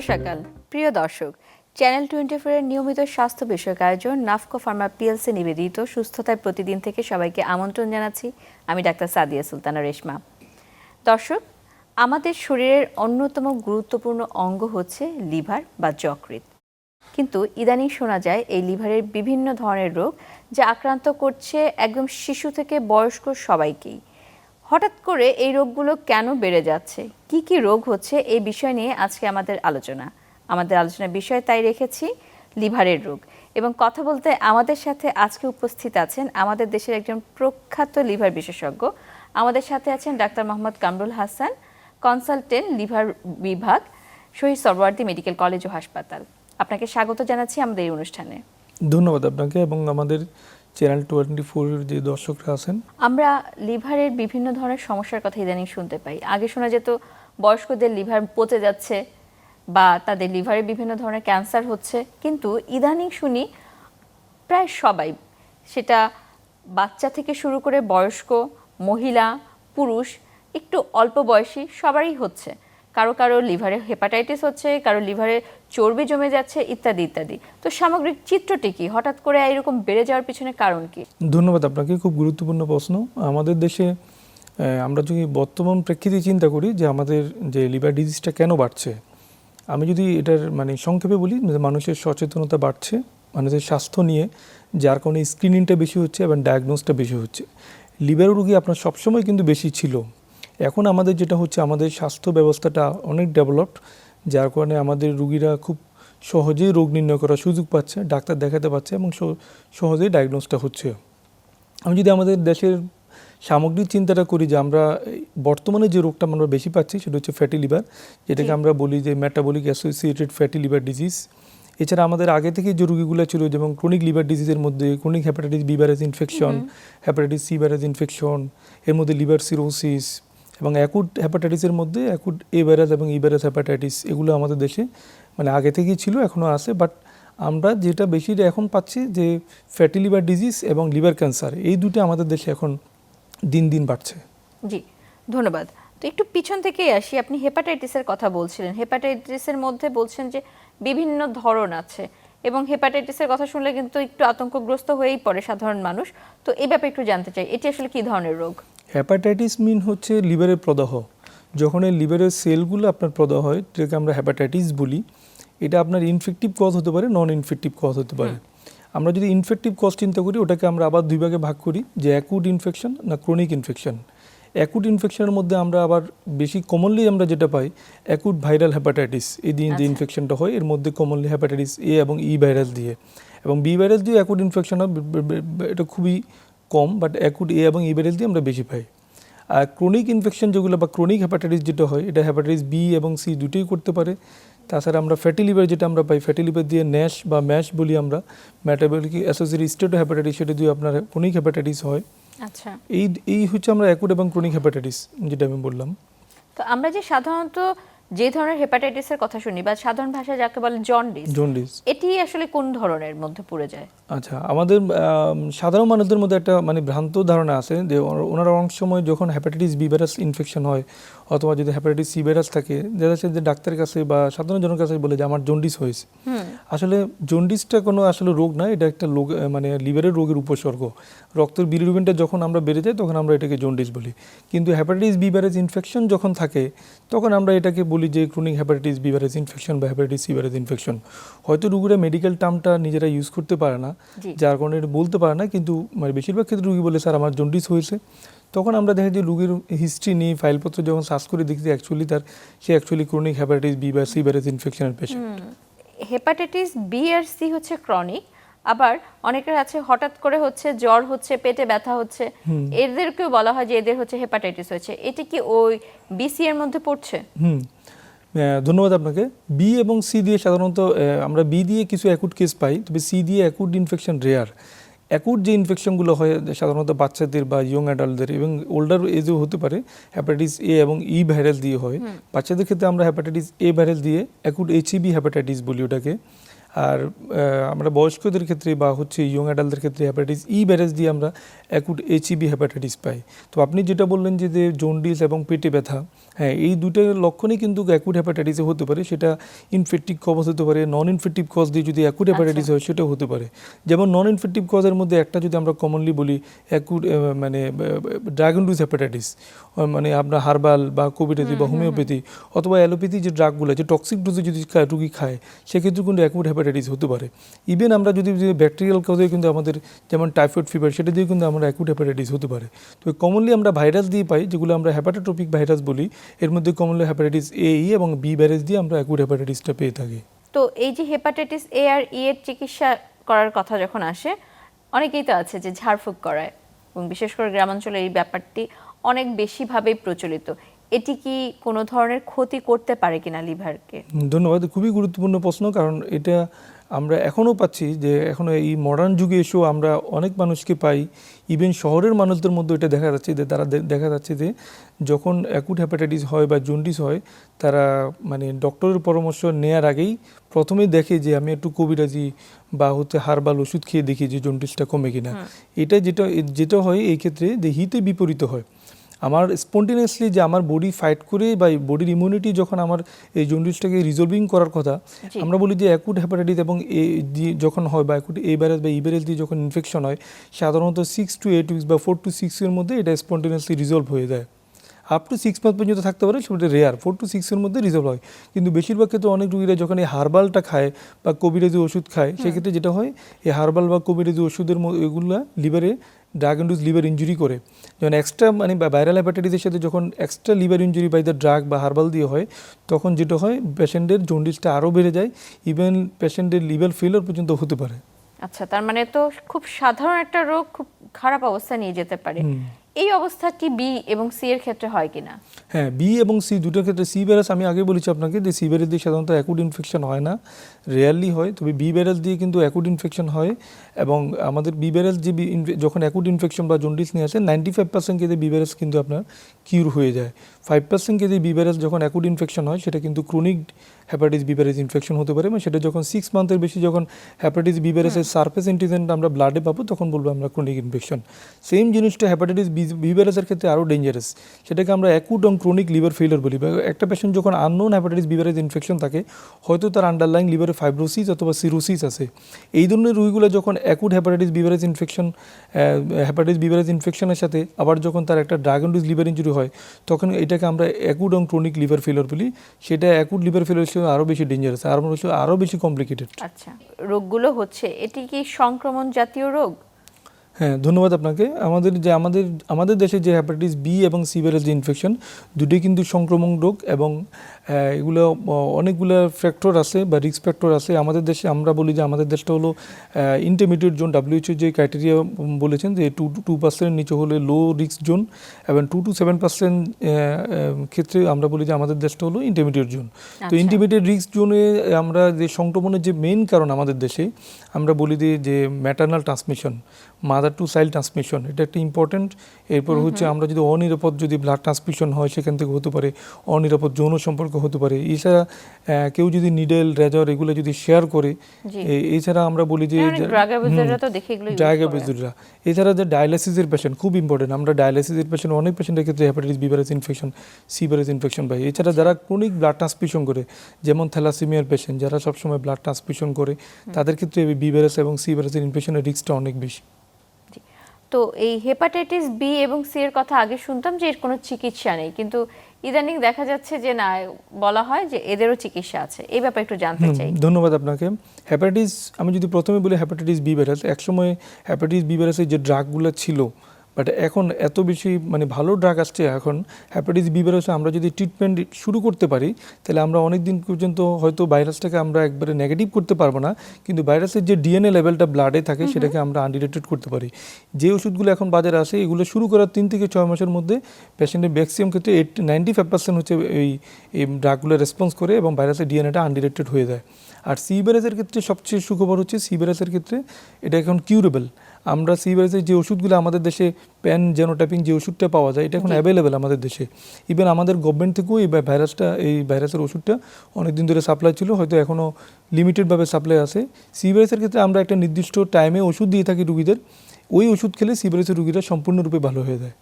সকাল প্রিয় দর্শক, চ্যানেল 24 এর নিয়মিত স্বাস্থ্য বিষয়ক আয়োজন নাফকো ফার্মা পিএলসি নিবেদিত সুস্থতায় প্রতিদিন থেকে সবাইকে আমন্ত্রণ জানাচ্ছি। আমি ডাক্তার সাদিয়া সুলতানা রেশমা। দর্শক, আমাদের শরীরের অন্যতম গুরুত্বপূর্ণ অঙ্গ হচ্ছে লিভার বা যকৃৎ। কিন্তু ইদানিং শোনা যায় এই লিভারের বিভিন্ন ধরনের রোগ যা আক্রান্ত করছে একদম শিশু থেকে বয়স্ক সবাইকেই। হঠাৎ করে এই রোগগুলো কেন বেড়ে যাচ্ছে, কি কি রোগ হচ্ছে, এই বিষয় নিয়ে আজকে আমাদের আলোচনার বিষয় তাই রেখেছি লিভারের রোগ। এবং কথা বলতে আমাদের সাথে আজকে উপস্থিত আছেন আমাদের দেশের একজন প্রখ্যাত লিভার বিশেষজ্ঞ। আমাদের সাথে আছেন doctor Mohammad Kamrul Hasan, consultant liver বিভাগ, শহীদ সরওয়ার্দী মেডিকেল কলেজ ও হাসপাতাল। আপনাকে স্বাগত জানাচ্ছি আমাদের এই অনুষ্ঠানে। ধন্যবাদ আপনাকে এবং আমাদের চ্যানেল 24 যে দর্শকরা আছেন। আমরা লিভারের বিভিন্ন ধরনের সমস্যার কথা ইদানিং শুনতে পাই। আগে শোনা যেত বয়স্কদের লিভার পচে যাচ্ছে বা তাদের লিভারে বিভিন্ন ধরনের ক্যান্সার হচ্ছে, কিন্তু ইদানিং শুনি প্রায় সবাই, সেটা বাচ্চা থেকে শুরু করে বয়স্ক, মহিলা, পুরুষ, একটু অল্প বয়সী সবারই হচ্ছে। কারো কারো লিভারে হেপাটাইটিস হচ্ছে, কারো লিভারে চর্বি জমে যাচ্ছে, ইত্যাদি ইত্যাদি। তো সামগ্রিক চিত্রটি কি, হঠাৎ করে এরকম বেড়ে যাওয়ার পিছনে কারণ কি? ধন্যবাদ আপনাকে, খুব গুরুত্বপূর্ণ প্রশ্ন। আমাদের দেশে আমরা যদি বর্তমান প্রেক্ষিতে চিন্তা করি যে আমাদের যে লিভার ডিজিজটা কেন বাড়ছে, আমি যদি এটার সংক্ষেপে বলি, মানুষের সচেতনতা বাড়ছে মানুষের স্বাস্থ্য নিয়ে, যার কারণে স্ক্রিনিংটা বেশি হচ্ছে এবং ডায়াগনোসটা বেশি হচ্ছে। লিভার রোগী আপনার সবসময় কিন্তু বেশি ছিল। এখন আমাদের যেটা হচ্ছে, আমাদের স্বাস্থ্য ব্যবস্থাটা অনেক ডেভেলপড, যার কারণে আমাদের রুগীরা খুব সহজেই রোগ নির্ণয় করার সুযোগ পাচ্ছে, ডাক্তার দেখাতে পারছে এবং সহজেই ডায়াগনোসটা হচ্ছে। আমি যদি আমাদের দেশের সামগ্রিক চিন্তাটা করি, যে আমরা বর্তমানে যে রোগটা আমরা বেশি পাচ্ছি সেটা হচ্ছে ফ্যাটি লিভার, যেটাকে আমরা বলি যে metabolic associated fatty liver disease. এছাড়া আমাদের আগে থেকে যে রোগীগুলো ছিল, যেমন ক্রনিক লিভার ডিজিজের মধ্যে chronic hepatitis B virus infection, hepatitis C virus infection, এর মধ্যে লিভার সিরোসিস, এবং অ্যাকুট হেপাটাইটিসের মধ্যে অ্যাকুট এ ভাইরাস এবং ই ভাইরাস হেপাটাইটিস, এগুলো আমাদের দেশে আগে থেকেই ছিল, এখনও আছে। বাট আমরা যেটা বেশি এখন পাচ্ছি যে ফ্যাটি লিভার ডিজিজ এবং লিভার ক্যান্সার, এই দুটো আমাদের দেশে এখন দিন দিন বাড়ছে। জি, ধন্যবাদ। তো একটু পিছন থেকেই আসি, আপনি হেপাটাইটিসের কথা বলছিলেন। হেপাটাইটিসের মধ্যে বলছেন যে বিভিন্ন ধরন আছে, এবং হেপাটাইটিসের কথা শুনলে কিন্তু একটু আতঙ্কগ্রস্ত হয়েই পড়ে সাধারণ মানুষ। তো এই ব্যাপারে একটু জানতে চাই, এটি আসলে কি ধরনের রোগ? হেপাটাইটিস হচ্ছে লিভারের প্রদাহ। যখন এই লিভারের সেলগুলো আপনার প্রদাহ হয়, যেটাকে আমরা হেপাটাইটিস বলি, এটা আপনার ইনফেক্টিভ কজ হতে পারে, নন ইনফেক্টিভ কজ হতে পারে। আমরা যদি ইনফেক্টিভ কজ চিন্তা করি, ওটাকে আমরা আবার দুই ভাগে ভাগ করি, যে অ্যাকুট ইনফেকশন না ক্রনিক ইনফেকশন। অ্যাকুট ইনফেকশনের মধ্যে আমরা আবার বেশি কমনলি আমরা যেটা পাই অ্যাকুট ভাইরাল হেপাটাইটিস, এই দিন যে ইনফেকশনটা হয় এর মধ্যে কমনলি হেপাটাইটিস এ এবং ই ভাইরাস দিয়ে, এবং বি ভাইরাস দিয়ে অ্যাকুট ইনফেকশন হয় এটা খুবই কম, বাট অ্যাকুট এ এবং ই ভাইরাস দিয়ে আমরা বেশি পাই। আর ক্রনিক ইনফেকশন যেগুলো বা ক্রনিক হেপাটাইটিস যেটা হয়, এটা হেপাটাইটিস বি এবং সি দুটোই করতে পারে। তাছাড়া আমরা ফ্যাটি লিভার যেটা আমরা পাই, ফ্যাটি লিভার দিয়ে ন্যাশ বা ম্যাশ বলি আমরা, মেটাবলিক অ্যাসোসিয়েটেড স্টেটো হেপাটাইটিস, সেটা দিয়ে আপনার ক্রনিক হেপাটাইটিস হয়। আচ্ছা, এই হচ্ছে আমরা অ্যাকুট এবং ক্রনিক হেপাটাইটিস যেটা আমি বললাম। তো আমরা যে সাধারণত যে ধরনের হেপাটাইটিসের কথা শুনি, বা সাধারণ ভাষায় যাকে বলে জন্ডিস, এটি আসলে কোন ধরনের মধ্যে পড়ে যায়? আচ্ছা, আমাদের সাধারণ মানুষদের মধ্যে একটা ভ্রান্ত ধারণা আছে যে ওনারা অনেক সময় যখন হেপাটাইটিস বি ভাইরাস ইনফেকশন হয়, অথবা যদি হেপাটাইটিস সি ভাইরাস থাকে, দেখা যাচ্ছে যে ডাক্তারের কাছে বা সাধারণ জনের কাছে বলে যে আমার জন্ডিস হয়েছে। আসলে জন্ডিসটা কোনো আসলে রোগ না, এটা একটা লিভারের রোগের উপসর্গ। রক্তের বিলিরুবিনটা যখন আমরা বেড়ে যায় তখন আমরা এটাকে জন্ডিস বলি। কিন্তু হেপাটাইটিস বি ভাইরাস ইনফেকশন যখন থাকে তখন আমরা এটাকে বলি যে chronic hepatitis B virus infection বা হেপাটাইটিস সি ভাইরাস ইনফেকশন। হয়তো রোগীরা মেডিকেল টার্মটা নিজেরা ইউজ করতে পারে না, যার কারণে এটা বলতে পারে না, কিন্তু বেশিরভাগ ক্ষেত্রে রুগী বলে স্যার আমার জন্ডিস হয়েছে। তখন আমরা দেখি যে রুগীর হিস্ট্রি নিয়ে ফাইলপত্র যখন সার্চ করে দেখি সে অ্যাকচুয়ালি ক্রনিক হেপাটাইটিস বি বা সি ভাইরাস ইনফেকশনের পেশেন্ট। হেপাটাইটিস বি আর সি হচ্ছে ক্রনিক, আবার অনেকের আছে হঠাৎ করে হচ্ছে জ্বর হচ্ছে, পেটে ব্যথা হচ্ছে, এদেরকেও বলা হয় যে এদের হচ্ছে হেপাটাইটিস হয়েছে। এটা কি ওই বিসি এর মধ্যে পড়ছে? ধন্যবাদ আপনাকে। বি এবং সি দিয়ে সাধারণত আমরা বি দিয়ে কিছু অ্যাকুট কেস পাই, তবে সি দিয়ে অ্যাকুট ইনফেকশন রেয়ার। অ্যাকুট যে ইনফেকশনগুলো হয় সাধারণত বাচ্চাদের বা ইয়ং অ্যাডাল্টদের এবং ওল্ডার এজেও হতে পারে, হেপাটাইটিস এ এবং ই ভাইরাস দিয়ে হয়। বাচ্চাদের ক্ষেত্রে আমরা হেপাটাইটিস এ ভাইরাস দিয়ে অ্যাকুট এইচইভি হেপাটাইটিস বলি ওটাকে। আর আমরা বয়স্কদের ক্ষেত্রে বা ইয়ং অ্যাডাল্টদের ক্ষেত্রে হেপাটাইটিস ই ভাইরাস দিয়ে আমরা অ্যাকুট এইচইভি হেপাটাইটিস পাই। তো আপনি যেটা বললেন যে জন্ডিস এবং পেটে ব্যথা, হ্যাঁ, এই দুটো লক্ষণই কিন্তু অ্যাকুট হ্যাপাটাইটিসে হতে পারে। সেটা ইনফেক্টিভ কজ হতে পারে, নন ইনফেক্টিভ কজ দিয়ে যদি অ্যাকুট হ্যাপাটাইটিস হয় সেটাও হতে পারে। যেমন নন ইনফেক্টিভ কজের মধ্যে একটা যদি আমরা কমনলি বলি অ্যাকুট মানে ড্রাগ ইনডিউসড হ্যাপাটাইটিস, মানে আপনার হার্বাল বা কোভিডাজি বা হোমিওপ্যাথি অথবা অ্যালোপ্যাথি যে ড্রাগগুলো যে টক্সিক ডোজে যদি রুগী খায় সেক্ষেত্রে কিন্তু অ্যাকুট হ্যাপাটাইটিস হতে পারে। ইভেন আমরা যদি ব্যাকটেরিয়াল কজে কিন্তু আমাদের যেমন টাইফয়েড ফিভার সেটা দিয়ে কিন্তু আমরা অ্যাকুট হ্যাপাটাইটিস হতে পারে। তো কমনলি আমরা ভাইরাস দিয়ে পাই, যেগুলো আমরা হ্যাপাটাটোপিক ভাইরাস বলি। এর মধ্যে কমনলি হ্যাপাটাইটিস এ, ই এবং বি ভাইরাস দিয়ে আমরা অ্যাকুট হ্যাপাটাইটিসটা পেয়ে থাকি। তো এই যে হেপাটাইটিস এ আর ই এর চিকিৎসা করার কথা যখন আসে, অনেকেই তো আছে যে ঝাড়ফুঁক করায়, এবং বিশেষ করে গ্রামাঞ্চলে এই ব্যাপারটি অনেক বেশিভাবেই প্রচলিত। এটি কি কোনো ধরনের ক্ষতি করতে পারে কিনা লিভারকে? ধন্যবাদ, খুবই গুরুত্বপূর্ণ প্রশ্ন। কারণ এটা আমরা এখনও পাচ্ছি যে এখনও এই মডার্ন যুগে এসেও আমরা অনেক মানুষকে পাই, ইভেন শহরের মানুষদের মধ্যে এটা দেখা যাচ্ছে যে তারা দেখা যাচ্ছে যে যখন অ্যাকুট হ্যাপাটাইটিস হয় বা জন্ডিস হয়, তারা মানে ডক্টরের পরামর্শ নেওয়ার আগেই প্রথমেই দেখে যে আমি একটু কবিরাজি বা হার্বাল ওষুধ খেয়ে দেখি যে জন্ডিসটা কমে কিনা। এটা যেটা হয় এই ক্ষেত্রে যে হিতে বিপরীত হয়। আমার স্পন্টেনিয়াসলি যে আমার বডি ফাইট করে বা বডির ইমিউনিটি যখন আমার এই জন্ডিসটাকে রিজলভিং করার কথা, আমরা বলি যে অ্যাকুট হ্যাপাটাইটিস এবং যখন হয় বা অ্যাকুট এ ভাইরাস বা ই ভাইরাস দিয়ে যখন ইনফেকশন হয়, সাধারণত 6 to 8 উইকস বা 4 to 6 এর মধ্যে এটা স্পন্টেনিয়াসলি রিজলভ হয়ে যায়। আপ টু 6 মান্থ পর্যন্ত থাকতে পারে, সেটা রেয়ার। 4 to 6 এর মধ্যে রিজলভ হয়। কিন্তু বেশিরভাগ ক্ষেত্রে অনেক রোগীরা যখন এই হার্বালটা খায় বা কবিরাজি ওষুধ খায়, সেক্ষেত্রে যেটা হয় এই হার্বাল বা কবিরাজি ওষুধের এগুলা লিভারে ড্রাগ ইনডিউস লিভার ইঞ্জুরি করে। যখন এক্সট্রা মানে ভাইরাল হ্যাপাটাইটিসের সাথে যখন extra liver injury by the drug বা হার্বাল দিয়ে হয়, তখন যেটা হয় পেশেন্টের জন্ডিসটা আরও বেড়ে যায়, ইভেন পেশেন্টের লিভার ফেলিওর পর্যন্ত হতে পারে। আচ্ছা, তার মানে তো খুব সাধারণ একটা রোগ খুব খারাপ অবস্থা নিয়ে যেতে পারে। এই অবস্থাটি বি এবং সি এর ক্ষেত্রে হয় কিনা? হ্যাঁ, বি এবং সি দুটোর ক্ষেত্রে সি ভাইরাস আমি আগে বলেছি আপনাকে যে সি ভাইরাস দিয়ে সাধারণত অ্যাকুট ইনফেকশন হয় না, রেয়ারলি হয়। তবে বি ভাইরাস দিয়ে কিন্তু অ্যাকুট ইনফেকশন হয়। এবং আমাদের বি ভাইরাস যে যখন অ্যাকুট ইনফেকশন বা জন্ডিস নিয়ে আসে, 95% কেসে বি ভাইরাস কিন্তু আপনার কিউর হয়ে যায়। 5% কেসে বি ভাইরাস যখন অ্যাকুট ইনফেকশন হয়, সেটা কিন্তু chronic hepatitis B virus infection হতে পারে। এবং সেটা যখন 6 মান্থের বেশি যখন হ্যাপাটাইটিস বি ভাইরাসের সারফেস অ্যান্টিজেন আমরা ব্লাডে পাবো, তখন বলবো আমরা ক্রনিক ইনফেকশন। সেম জিনিসটা হ্যাপাটাইটিস বি ভাইরাসের ক্ষেত্রে আরও ডেঞ্জারাস। সেটাকে আমরা অ্যাকুট এবং ক্রনিক লিভার ফেলিওর বলি। একটা পেশেন্ট যখন unknown hepatitis B virus infection থাকে, হয়তো তার আন্ডারলাইং লিভারে ফাইব্রোসিস অথবা সিরোসিস আছে। এই ধরনের রোগীগুলো যখন অ্যাকুট হ্যাপাটাইটিস বি ভাইরাস ইনফেকশনের সাথে আবার যখন তার একটা ড্রাগ ইনডিউসড লিভার ইনজুরি হয়, তখন এটাকে আমরা অ্যাকুট এবং ক্রনিক লিভার ফেলিওর বলি। সেটা অ্যাকুট লিভার ফেলিওর হিসেবে আরও বেশি ডেঞ্জারাস, আরও বেশি কমপ্লিকেটেড। আচ্ছা, রোগগুলো হচ্ছে, এটি কি সংক্রমণ জাতীয় রোগ? হ্যাঁ, ধন্যবাদ আপনাকে। আমাদের দেশে যে হ্যাপাটাইটিস বি এবং সি ভাইরাস যে ইনফেকশন, দুটোই কিন্তু সংক্রমণ রোগ। এবং এগুলো অনেকগুলো ফ্যাক্টর আছে বা রিস্ক ফ্যাক্টর আছে। আমাদের দেশে আমরা বলি যে আমাদের দেশটা হলো ইন্টারমিডিয়েট জোন। WHO যে ক্রাইটেরিয়া বলেছেন যে 2% নিচে হলে লো রিস্ক জোন, এবং 2 to 7% ক্ষেত্রে আমরা বলি যে আমাদের দেশটা হলো ইন্টারমিডিয়েট জোন। তো ইন্টারমিডিয়েট রিস্ক জোনে আমরা যে সংক্রমণের যে মেইন কারণ আমাদের দেশে আমরা বলি যে maternal transmission, mother to child transmission, এটা একটা ইম্পর্টেন্ট। এরপর হচ্ছে আমরা যদি অনিরাপদ যদি ব্লাড ট্রান্সমিশন হয়, সেখান থেকে হতে পারে অনিরাপদ যৌন সম্পর্ক হতে পারে। এছাড়া কেউ যদি নিডেল রেজর এগুলো যদি শেয়ার করে, এছাড়া আমরা বলি যে ড্রাগ অ্যাবিউজাররা, এছাড়া যে ডায়ালাইসিসের পেশেন্ট খুব ইম্পর্টেন্ট। আমরা ডায়ালাইসিসের পেশেন্ট অনেক পেশেন্টের ক্ষেত্রে hepatitis B virus infection, C virus infection পাই। এছাড়া যারা ক্রনিক ব্লাড ট্রান্সমিশন করে, যেমন থ্যালাসেমিয়ার পেশেন্ট যারা সবসময় ব্লাড ট্রান্সমিশন করে, তাদের ক্ষেত্রে বি ভাইরাস এবং সি ভাইরাসের ইনফেকশনের রিস্কটা অনেক বেশি। তো এই হেপাটাইটিস বি এবং সি এর কথা আগে শুনতাম যে এর কোনো চিকিৎসা নেই, কিন্তু ইদানিং দেখা যাচ্ছে যে না, বলা হয় যে এদেরও চিকিৎসা আছে। এই ব্যাপারে একটু জানতে চাই। ধন্যবাদ আপনাকে। হ্যাপাটাইটিস আমি যদি প্রথমে বলি হ্যাপাটাইটিস বি ভাইরাস, একসময় হ্যাপাটাইটিস বি ভাইরাসের যে ড্রাগগুলো ছিল, বাট এখন এত বেশি মানে ভালো ড্রাগ আসছে এখন হ্যাপাটাইটিস বি ভাইরাসে আমরা যদি ট্রিটমেন্ট শুরু করতে পারি, তাহলে আমরা অনেক দিন পর্যন্ত হয়তো ভাইরাসটাকে আমরা একবারে নেগেটিভ করতে পারবো না, কিন্তু ভাইরাসের যে ডিএনএ লেভেলটা ব্লাডে থাকে সেটাকে আমরা আনডিটেক্টেড করতে পারি। যে ওষুধগুলো এখন বাজারে আসে, এগুলো শুরু করার 3 থেকে 6 মাসের মধ্যে পেশেন্টের ম্যাক্সিমাম ক্ষেত্রে 95% হচ্ছে এই ড্রাগগুলো রেসপন্স করে এবং ভাইরাসের ডিএনএটা আনডিটেক্টেড হয়ে যায়। আর সি ভাইরাসের ক্ষেত্রে সবচেয়ে সুখবর হচ্ছে সি ভাইরাসের ক্ষেত্রে এটা এখন কিউরেবল। আমরা সি ভাইরাসের যে ওষুধগুলো আমাদের দেশে প্যান জেনোটাইপিং যে ওষুধটা পাওয়া যায়, এটা এখন অ্যাভেলেবেল আমাদের দেশে। ইভেন আমাদের গভর্নমেন্ট থেকেও এই ভাইরাসের ওষুধটা অনেকদিন ধরে সাপ্লাই ছিল, হয়তো এখনও লিমিটেডভাবে সাপ্লাই আছে। সি ভাইরাসের ক্ষেত্রে আমরা একটা নির্দিষ্ট টাইমে ওষুধ দিয়ে থাকি রুগীদের, ওই ওষুধ খেলে সি ভাইরাসের রুগীরা সম্পূর্ণরূপে ভালো হয়ে যায়।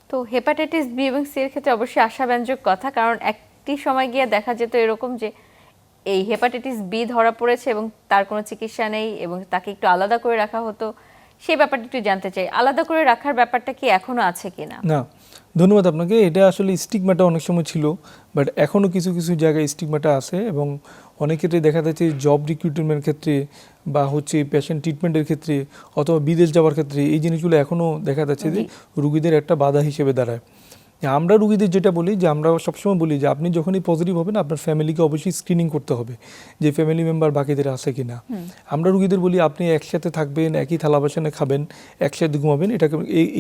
তো হেপাটাইটিস বি এবং সি এর ক্ষেত্রে অবশ্যই আশাব্যঞ্জক কথা, কারণ একটি সময় গিয়ে দেখা যেত এরকম যে এই হেপাটাইটিস বি ধরা পড়েছে এবং তার কোনো চিকিৎসা নেই এবং তাকে একটু আলাদা করে রাখা হতো। সেই ব্যাপারটা একটু জানতে চাই, আলাদা করে রাখার ব্যাপারটা কি এখনো আছে কিনা? না, ধন্যবাদ আপনাকে। এটা আসলে স্টিগমাটা অনেক সময় ছিল, বাট এখনও কিছু কিছু জায়গায় স্টিগমাটা আছে এবং অনেক ক্ষেত্রে দেখা যাচ্ছে জব রিক্রুটমেন্টের ক্ষেত্রে বা হচ্ছে পেশেন্ট ট্রিটমেন্টের ক্ষেত্রে অথবা বিদেশ যাওয়ার ক্ষেত্রে এই জিনিসগুলো এখনও দেখা যাচ্ছে যে রুগীদের একটা বাধা হিসেবে দাঁড়ায়। আমরা রুগীদের যেটা বলি যে আমরা সবসময় বলি যে আপনি যখনই পজিটিভ হবেন আপনার ফ্যামিলিকে অবশ্যই স্ক্রিনিং করতে হবে যে ফ্যামিলি মেম্বার বাকিদের আছে কি না। আমরা রুগীদের বলি আপনি একসাথে থাকবেন, একই থালা বাসনে খাবেন, একসাথে ঘুমাবেন, এটা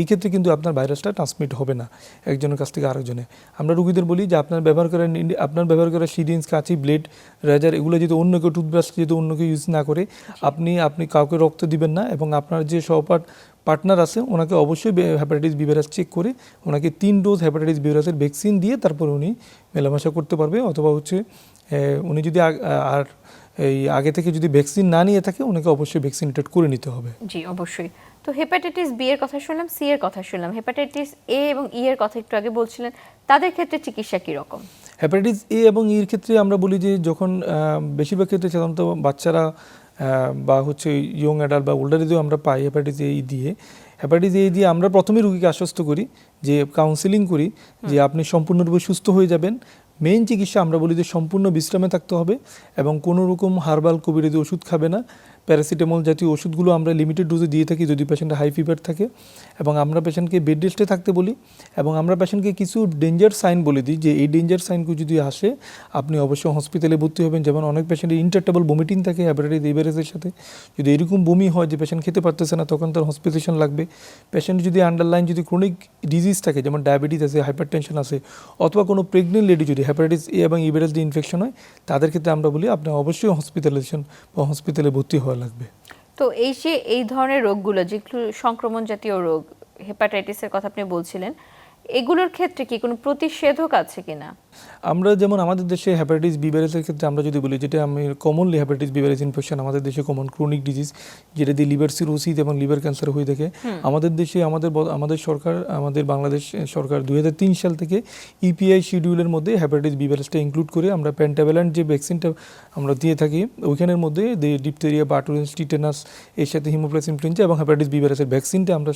এই ক্ষেত্রে কিন্তু আপনার ভাইরাসটা ট্রান্সমিট হবে না একজনের কাছ থেকে আরেকজনে। আমরা রুগীদের বলি যে আপনার ব্যবহার করা সিরিঞ্জ, কাঁচি, ব্লেড, রেজার এগুলো যদি অন্য কেউ, টুথব্রাশ যদি অন্য কেউ ইউজ না করে, আপনি কাউকে রক্ত দিবেন না এবং আপনার যে পার্টনার আছে ওনাকে অবশ্যই হেপাটাইটিস বি ভাইরাস চেক করে ওনাকে 3 ডোজ হেপাটাইটিস বি ভাইরাসের ভ্যাকসিন দিয়ে তারপর উনি মেলামেশা করতে পারবে। অথবা হচ্ছে উনি যদি আর এই আগে থেকে যদি ভ্যাকসিন না নিয়ে থাকে ওনাকে অবশ্যই ভ্যাকসিনেটেড করে নিতে হবে। জি অবশ্যই। তো হেপাটাইটিস বি এর কথা শুনলাম, সি এর কথা শুনলাম, হেপাটাইটিস এ এবং ই এর কথা একটু আগে বলছিলেন, তাদের ক্ষেত্রে চিকিৎসা কি রকম? হেপাটাইটিস এ এবং ইর ক্ষেত্রে আমরা বলি যে যখন বেশিরভাগ ক্ষেত্রে সাধারণত বাচ্চারা বা হচ্ছে ইয়ং অ্যাডাল্ট বা ওল্ডার এজেও আমরা পাই হেপাটাইটিস এ দিয়ে। হেপাটাইটিস এ দিয়ে আমরা প্রথমে রুগীকে আশ্বস্ত করি, যে কাউন্সিলিং করি যে আপনি সম্পূর্ণরূপে সুস্থ হয়ে যাবেন। মেইন চিকিৎসা আমরা বলি যে সম্পূর্ণ বিশ্রামে থাকতে হবে এবং কোনো রকম হার্বাল কবিরাজি ওষুধ খাবে না। প্যারাসিটামল জাতীয় ওষুধগুলো আমরা লিমিটেড ডোজে দিয়ে থাকি যদি পেশেন্টের হাই ফিভার থাকে, এবং আমরা পেশেন্টকে বেড রেস্টে থাকতে বলি এবং আমরা পেশেন্টকে কিছু ডেঞ্জার সাইন বলে দিই যে এই ডেঞ্জার সাইনগুলো যদি আসে আপনি অবশ্যই হসপিটালে ভর্তি হবেন। যেমন অনেক পেশেন্টের ইন্টারটেবল ভমিটিং থাকে হেপাটাইটিস এ ভাইরাসের সাথে, যদি এরকম বমি হয় যে পেশেন্ট খেতে পারতেছে না তখন তার হসপিটালাইজেশন লাগবে। পেশেন্ট যদি আন্ডারলাইন যদি ক্রনিক ডিজিজ থাকে যেমন ডায়াবেটিস আছে, হাইপারটেনশন আছে, অথবা কোনো প্রেগনেন্ট লেডি যদি হেপাটাইটিস এ এবং ই ভাইরাস দিয়ে ইনফেকশন হয় তাদের ক্ষেত্রে আমরা বলি আপনার অবশ্যই হসপিটালাইজেশন বা হসপিটালে ভর্তি হওয়া লাগবে। তো এই ধরনের রোগগুলো যেগুলো সংক্রমণ জাতীয় রোগ, হেপাটাইটিসের কথা আপনি বলছিলেন, এগুলোর ক্ষেত্রে কি কোনো প্রতিষেধক আছে কিনা? আমরা যেমন আমাদের দেশে হেপাটাইটিস বি ভাইরাসের ক্ষেত্রে আমরা যদি বলি, যেটা আমি commonly hepatitis B virus infection আমাদের দেশে কমন ক্রনিক ডিজিজ, যেটা দিয়ে লিভার সিরোসিস এবং লিভার ক্যান্সার হয়ে থাকে। আমাদের দেশে আমাদের সরকার, আমাদের বাংলাদেশ সরকার 2003 সাল থেকে ইপিআই শিডিউলের মধ্যে হেপাটাইটিস বি ভাইরাসটা ইনক্লুড করে আমরা পেন্টাভ্যালেন্ট যে ভ্যাকসিনটা আমরা দিয়ে থাকি ওইখানের মধ্যে ডিপথেরিয়া, বার্টুলেন্স, টিটেনাস এর সাথে হিমোপ্লাস ইনফ্লুয়েঞ্জা এবং হেপাটাইটিস বি ভাইরাসের ভ্যাকসিনটা আমরা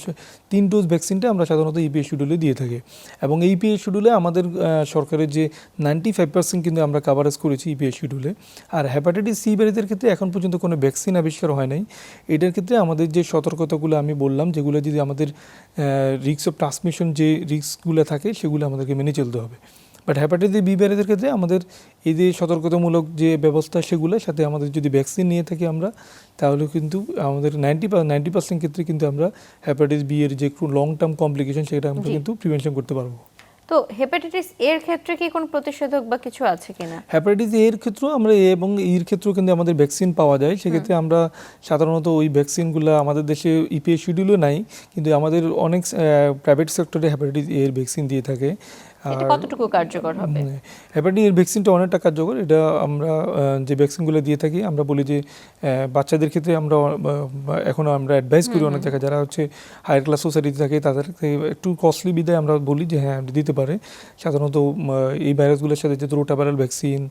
3 ডোজ ভ্যাকসিনটা আমরা সাধারণত ইপিআই শিডিউলে দিয়ে থাকি। এবং এই ইপিআই শিডিউলে আমাদের সরকারের যে 95% কিন্তু আমরা কাভারেজ করেছি ইপিআই শিডিউলে। আর হেপাটাইটিস সি ভাইরাসের ক্ষেত্রে এখন পর্যন্ত কোনো ভ্যাকসিন আবিষ্কার হয় নাই। এটার ক্ষেত্রে আমাদের যে সতর্কতাগুলো আমি বললাম, যেগুলো যদি আমাদের রিস্ক অফ ট্রান্সমিশন যে রিস্কগুলো থাকে সেগুলো আমাদেরকে মেনে চলতে হবে। বাট হেপাটাইটিস বি ভাইরাসের ক্ষেত্রে আমাদের এই যে সতর্কতামূলক যে ব্যবস্থা সেগুলোর সাথে আমাদের যদি ভ্যাকসিন নিয়ে থাকি আমরা, তাহলে কিন্তু আমাদের 90% ক্ষেত্রে কিন্তু আমরা হেপাটাইটিস বি এর যে লং টার্ম কমপ্লিকেশন সেটা আমরা কিন্তু প্রিভেনশন করতে পারবো। তো হেপাটাইটিস এর ক্ষেত্রে কি কোনো প্রতিষেধক বা কিছু আছে কিনা? হেপাটাইটিস এর ক্ষেত্রেও আমরা এবং এর ক্ষেত্রেও কিন্তু আমাদের ভ্যাকসিন পাওয়া যায়। সেক্ষেত্রে আমরা সাধারণত ওই ভ্যাকসিনগুলো আমাদের দেশে ইপিআই শিডিউলও নাই, কিন্তু আমাদের অনেক প্রাইভেট সেক্টরে হেপাটাইটিস এর ভ্যাকসিন দিয়ে থাকে। এটা কতটুকু কার্যকর হবে? হেপাটাইটিস এর ভ্যাকসিনটা অনেকটা কার্যকর। এটা আমরা যে ভ্যাকসিনগুলো দিয়ে থাকি আমরা বলি যে বাচ্চাদের ক্ষেত্রে আমরা এখনও আমরা অ্যাডভাইস করি অনেক জায়গায়, যারা হচ্ছে হায়ার ক্লাস সোসাইটিতে থাকে তাদেরকে একটু কস্টলি বিধায় আমরা বলি যে হ্যাঁ দিতে পারে। সাধারণত এই ভাইরাসগুলোর সাথে যে রোটাভাইরাল ভ্যাকসিন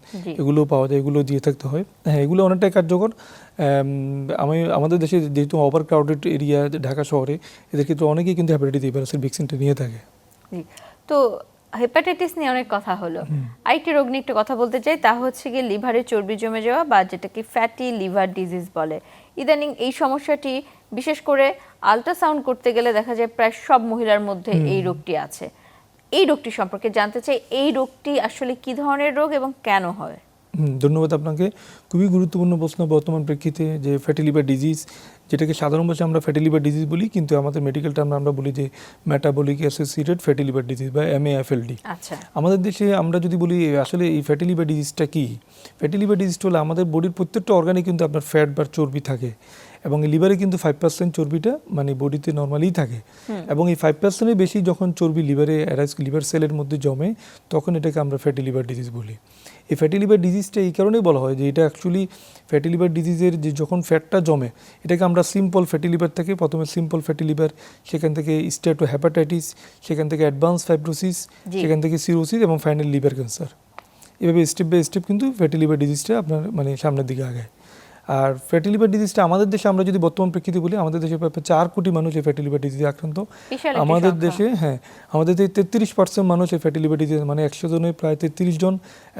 এগুলো পাওয়া যায়, এগুলো দিয়ে থাকতে হয়। হ্যাঁ, এগুলো অনেকটাই কার্যকর। আমাদের দেশে যেহেতু ওভার ক্রাউডেড এরিয়া ঢাকা শহরে, এদের ক্ষেত্রে অনেকেই কিন্তু হেপাটাইটিস এই ভাইরাসের ভ্যাকসিনটা নিয়ে থাকে। তো হেপাটাইটিস নিয়ে অনেক কথা হলো, আরেকটি রোগ নিয়ে একটু কথা বলতে চাই, তা হচ্ছে গিয়ে লিভারে চর্বি জমে যাওয়া বা যেটাকে ফ্যাটি লিভার ডিজিজ বলে। ইদানিং এই সমস্যাটি বিশেষ করে আল্ট্রাসাউন্ড করতে গেলে দেখা যায় প্রায় সব মহিলার মধ্যে এই রোগটি আছে। এই রোগটি সম্পর্কে জানতে চাই, এই রোগটি আসলে কি ধরনের রোগ এবং কেন হয়? ধন্যবাদ আপনাকে। খুবই গুরুত্বপূর্ণ প্রশ্ন বর্তমান প্রেক্ষিতে, যে ফ্যাটি লিভার ডিজিজ, যেটাকে সাধারণ ভাষায় আমরা ফ্যাটি লিভার ডিজিজ বলি, কিন্তু আমাদের মেডিকেল টার্মে আমরা বলি যে metabolic associated fatty liver disease বা MAFLD। আচ্ছা, আমাদের দেশে আমরা যদি বলি আসলে এই ফ্যাটি লিভার ডিজিজটা কি, ফ্যাটি লিভার ডিজিজটা হলো আমাদের বডির প্রত্যেকটা অর্গানে কিন্তু আপনার ফ্যাট বা চর্বি থাকে, এবং লিভারে কিন্তু 5% চর্বিটা মানে বডিতে নর্মালিই থাকে, এবং এই 5%-এর বেশি যখন চর্বি লিভারে লিভার সেলের মধ্যে জমে তখন এটাকে আমরা ফ্যাটি লিভার ডিজিজ বলি। এই ফ্যাটি লিভার ডিজিজটা এই কারণেই বলা হয় যে এটা অ্যাকচুয়ালি ফ্যাটি লিভার ডিজিজের যে যখন ফ্যাটটা জমে এটাকে আমরা সিম্পল ফ্যাটি লিভার থেকে প্রথমে সিম্পল ফ্যাটি লিভার, সেখান থেকে স্টেটো হ্যাপাটাইটিস, সেখান থেকে অ্যাডভান্স ফাইব্রোসিস, সেখান থেকে সিরোসিস এবং ফাইনাল লিভার ক্যান্সার, এভাবে স্টেপ বাই স্টেপ কিন্তু ফ্যাটি লিভার ডিজিজটা আপনার মানে সামনের দিকে আগায়। আর ফ্যাটি লিভার ডিজিজটা আমাদের দেশে আমরা যদি বর্তমান প্রেক্ষিতে বলি, আমাদের দেশে প্রায় 4 কোটি মানুষ এই ফ্যাটি লিভার ডিজিজে আক্রান্ত। আমাদের দেশে আমাদের দেশে 33% মানুষ এই ফ্যাটি লিভার ডিজিজ, মানে 100 জনে প্রায় 33 জন,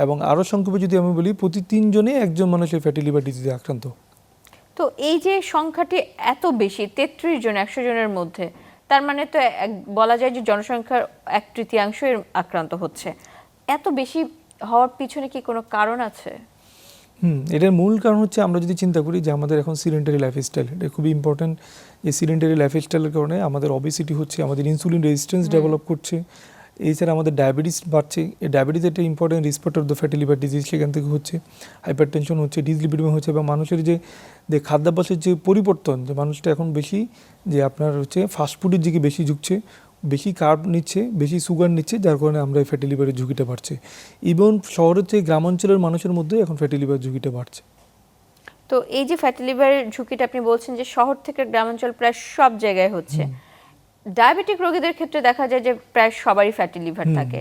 এবং আরও সংক্ষেপে যদি আমি বলি প্রতি 3 জনে 1 জন মানুষ এই ফ্যাটি লিভার ডিজিজে আক্রান্ত। তো এই যে সংখ্যাটি এত বেশি, 33 জন 100 জনের মধ্যে, তার মানে তো বলা যায় যে জনসংখ্যার 1/3 আক্রান্ত হচ্ছে। এত বেশি হওয়ার পিছনে কি কোনো কারণ আছে? এটার মূল কারণ হচ্ছে আমরা যদি চিন্তা করি যে আমাদের এখন সিডেন্টারি লাইফস্টাইল, এটা খুবই ইম্পর্টেন্ট। যে সিডেন্টারি লাইফস্টাইলের কারণে আমাদের অবেসিটি হচ্ছে, আমাদের ইনসুলিন রেজিস্ট্যান্স ডেভেলপ করছে, এছাড়া আমাদের ডায়াবেটিস বাড়ছে। এই ডায়াবেটিস একটা important risk factor of the fatty liver disease, সেখান থেকে হচ্ছে হাইপারটেনশন হচ্ছে, ডিসলিপিডিমিয়া হচ্ছে, এবং মানুষের যে খাদ্যাভ্যাসের যে পরিবর্তন, যে মানুষটা এখন বেশি যে আপনার হচ্ছে ফাস্টফুডের দিকে বেশি ঝুঁকছে, বেশি কার্ব নিচ্ছে, বেশি সুগার নিচ্ছে, যার কারণে আমরা এই ফ্যাটি লিভারের ঝুঁকিটা বাড়ছে। ইভেন শহরের চেয়ে গ্রামাঞ্চলের মানুষের মধ্যে এখন ফ্যাটি লিভার ঝুঁকিটা বাড়ছে। তো এই যে ফ্যাটি লিভারের ঝুঁকিটা আপনি বলছেন যে শহর থেকে গ্রামাঞ্চল প্রায় সব জায়গায় হচ্ছে, ডায়াবেটিক রোগীদের ক্ষেত্রে দেখা যায় যে প্রায় সবারই ফ্যাটি লিভার থাকে,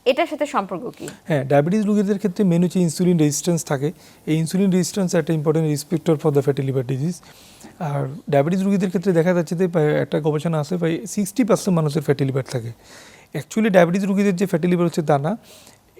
এটার সাথে সম্পর্ক কি? হ্যাঁ, ডায়াবেটিস রোগীদের ক্ষেত্রে মেন হচ্ছে ইনসুলিন রেজিস্ট্যান্স থাকে। এই ইনসুলিন রেজিস্ট্যান্স একটা important risk factor for the fatty liver disease. আর ডায়াবেটিস রোগীদের ক্ষেত্রে দেখা যাচ্ছে যে একটা গবেষণা আছে প্রায় 60% মানুষের ফ্যাটি লিভার থাকে। অ্যাকচুয়ালি ডায়াবেটিস রোগীদের যে ফ্যাটি লিভার হচ্ছে তা না,